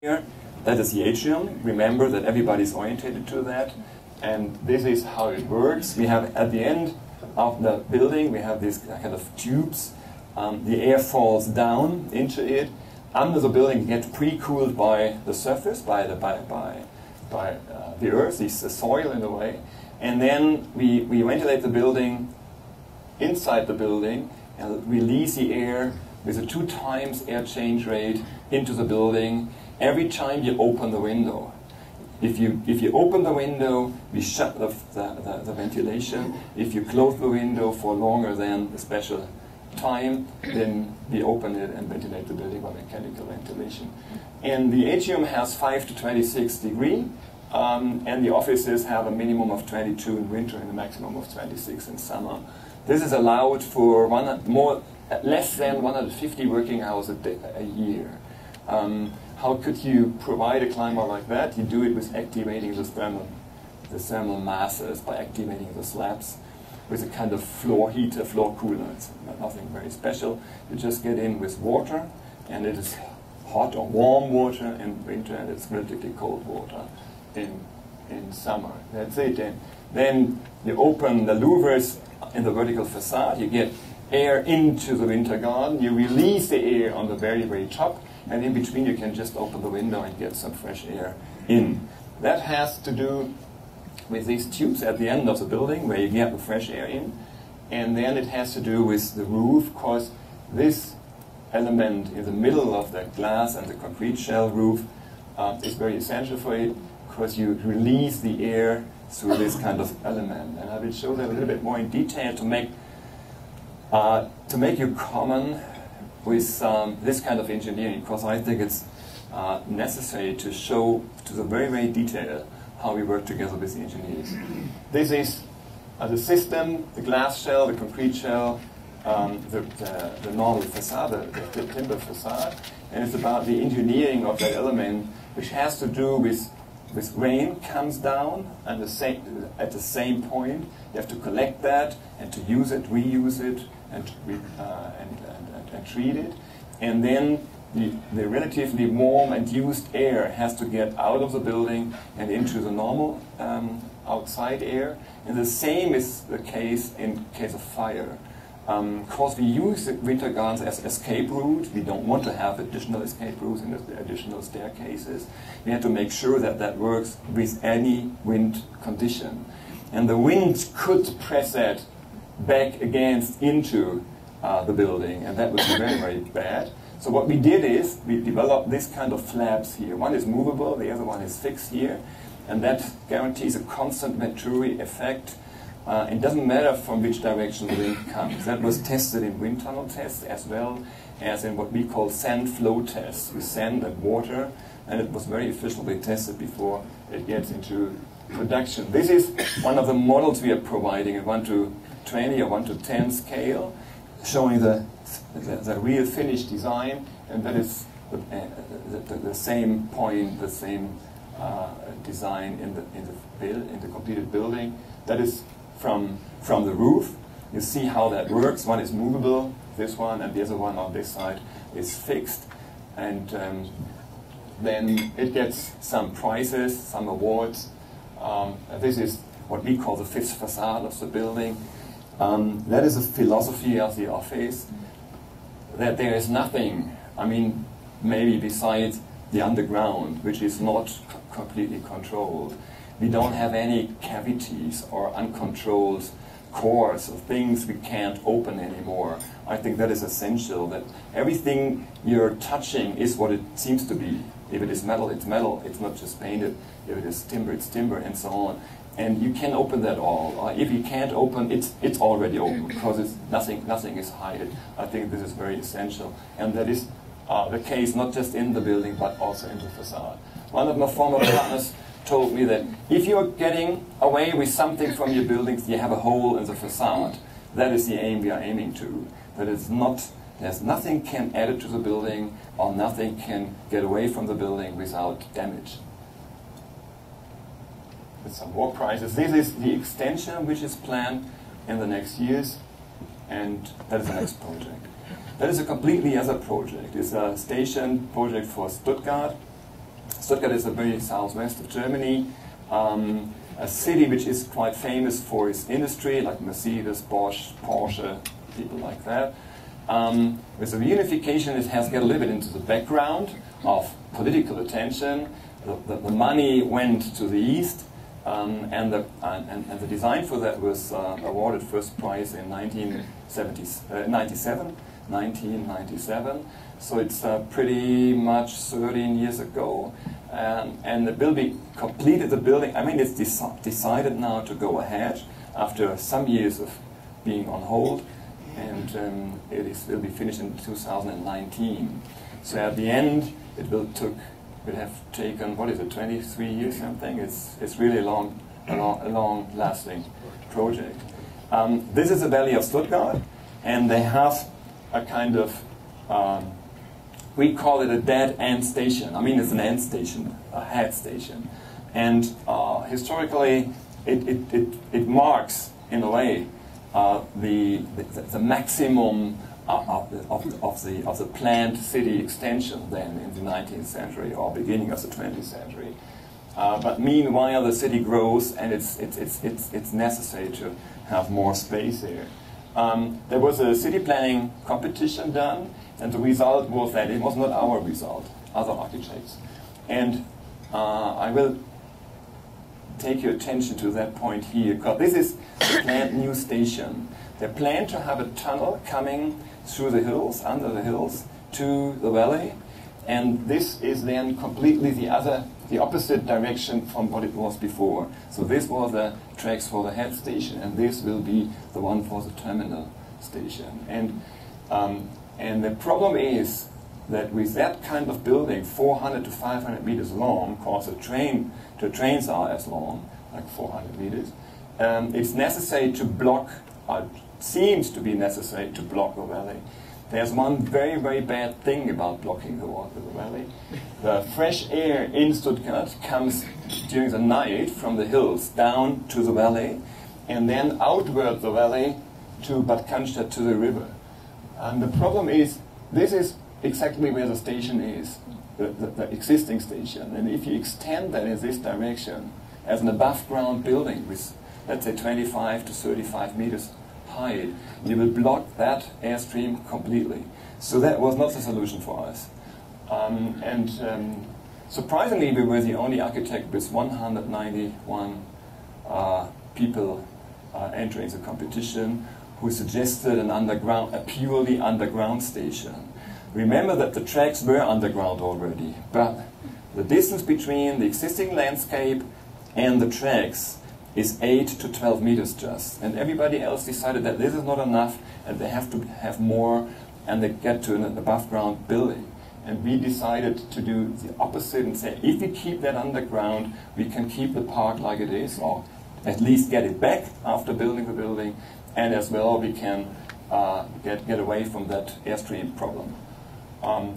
Here, that is the atrium. Remember that everybody's orientated to that. And this is how it works. We have at the end of the building, we have these kind of tubes. The air falls down into it. Under the building, it gets pre-cooled by the surface, by the earth, the soil in a way. And then we ventilate the building inside the building and release the air with a 2 times air change rate into the building every time you open the window. If you open the window, we shut the ventilation. If you close the window for longer than a special time, then we open it and ventilate the building by mechanical ventilation. And the atrium has 5 to 26 degrees, and the offices have a minimum of 22 in winter and a maximum of 26 in summer. This is allowed for less than 150 working hours a year. How could you provide a climate like that? You do it with activating the thermal masses, by activating the slabs with a kind of floor heater, floor cooler. It's nothing very special. You just get in with water, and it is hot or warm water in winter, and it's relatively cold water in summer. That's it. And then you open the louvers in the vertical facade. You get air into the winter garden. You release the air on the very, very top. And in between, you can just open the window and get some fresh air in. That has to do with these tubes at the end of the building where you get the fresh air in. And then it has to do with the roof, because this element in the middle of the glass and the concrete shell roof is very essential for it, because you release the air through this kind of element. And I will show that a little bit more in detail to make you common with this kind of engineering, because I think it's necessary to show to the very, very detail how we work together with the engineers. This is the system, the glass shell, the concrete shell, the normal facade, the timber facade, and it's about the engineering of that element, which has to do with rain comes down and at the same point. You have to collect that and to use it, reuse it, and treat it. And then the relatively warm and used air has to get out of the building and into the normal outside air. And the same is the case in case of fire. Because we use the winter gardens as escape routes. We don't want to have additional escape routes and additional staircases. We have to make sure that that works with any wind condition. And the wind could press that back into the building, and that would be very, very bad. So what we did is we developed this kind of flaps here. One is movable, the other one is fixed here, and that guarantees a constant Venturi effect. It doesn't matter from which direction the wind comes. That was tested in wind tunnel tests as well as in what we call sand flow tests with sand and water, and it was very efficiently tested before it gets into production. This is one of the models we are providing, a 1 to 20 or 1 to 10 scale, showing the real finished design, and that is the same point, the same design in the completed building. That is from the roof. You see how that works. One is movable, this one, and the other one on this side is fixed. And then it gets some prizes, some awards. This is what we call the fifth facade of the building. That is a philosophy of the office, that there is nothing, I mean, maybe besides the underground, which is not completely controlled. We don't have any cavities or uncontrolled cores of things we can't open anymore. I think that is essential, that everything you're touching is what it seems to be. If it is metal, it's metal. It's not just painted. If it is timber, it's timber, and so on. And you can open that all. If you can't open, it's already open, because it's nothing is hidden. I think this is very essential, and that is the case not just in the building but also in the facade. One of my former partners told me that if you're getting away with something from your buildings, you have a hole in the facade. That is the aim we are aiming to. That is not. There's nothing can add it to the building, or nothing can get away from the building without damage. With some more prizes. This is the extension which is planned in the next years, and that is the next project. That is a completely other project. It's a station project for Stuttgart, Stuttgart is the very southwest of Germany, a city which is quite famous for its industry, like Mercedes, Bosch, Porsche, people like that. With the reunification, it has got a little bit into the background of political attention. The money went to the east, and the design for that was awarded first prize in 1997. So it's pretty much 13 years ago. And it will be completed, the building. I mean, it's decided now to go ahead after some years of being on hold. And will be finished in 2019. So at the end, it will have taken, what is it, 23 years something? It's really a long-lasting project. This is the Valley of Stuttgart, and they have a kind of, we call it a dead end station. I mean, it's an end station, a head station. And historically, it marks, in a way, the maximum of the planned city extension then in the 19th century or beginning of the 20th century. But meanwhile, the city grows, and it's necessary to have more space here. There was a city planning competition done, and the result was that it was not our result, other architects. And I will take your attention to that point here, because this is the planned new station. They plan to have a tunnel coming through the hills, under the hills, to the valley, and this is then completely the opposite direction from what it was before. So this was the tracks for the head station, and this will be the one for the terminal station. And the problem is that with that kind of building, 400 to 500 meters long, because the trains are as long, like 400 meters, it's necessary to block, seems to be necessary to block the valley. There's one very, very bad thing about blocking the valley. The fresh air in Stuttgart comes during the night from the hills down to the valley, and then outward the valley to Bad Cannstatt, to the river. And the problem is, this is exactly where the station is, the existing station. And if you extend that in this direction as an above-ground building with, let's say, 25 to 35 meters height, you will block that airstream completely. So that was not the solution for us. Surprisingly, we were the only architect with 191 people entering the competition who suggested a purely underground station. Remember that the tracks were underground already, but the distance between the existing landscape and the tracks is 8 to 12 meters just. And everybody else decided that this is not enough and they have to have more, and they get to an above ground building. And we decided to do the opposite and say, if we keep that underground, we can keep the park like it is, or at least get it back after building the building, and as well we can get away from that airstream problem.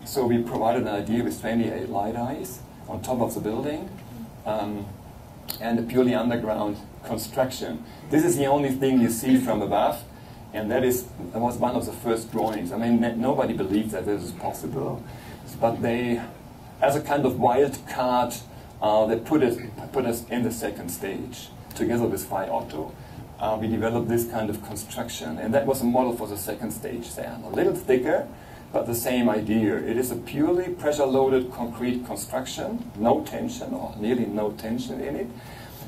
So we provided an idea with 28 light eyes on top of the building, and a purely underground construction. This is the only thing you see from above, and that was one of the first drawings. I mean, nobody believed that this is possible, but they, as a kind of wild card, they put us in the second stage together with Phi Otto. We developed this kind of construction, and that was a model for the second stage there. A little thicker, but the same idea. It is a purely pressure-loaded concrete construction, no tension or nearly no tension in it.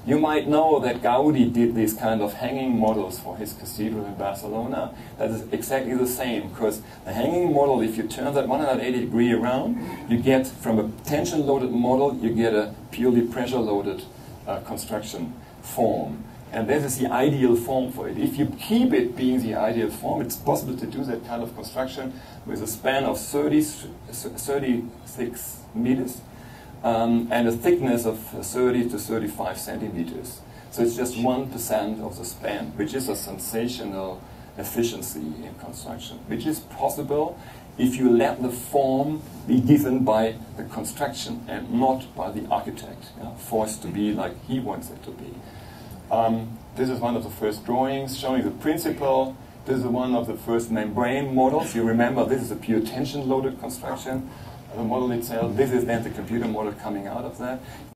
You might know that Gaudi did these kind of hanging models for his cathedral in Barcelona. That is exactly the same, because the hanging model, if you turn that 180 degrees around, you get, from a tension-loaded model, you get a purely pressure-loaded construction form. And this is the ideal form for it. If you keep it being the ideal form, it's possible to do that kind of construction with a span of 36 meters and a thickness of 30 to 35 centimeters. So it's just 1% of the span, which is a sensational efficiency in construction, which is possible if you let the form be given by the construction and not by the architect, forced to be like he wants it to be. This is one of the first drawings showing the principle. This is one of the first membrane models. You remember this is a pure tension-loaded construction. the model itself. This is then the computer model coming out of that.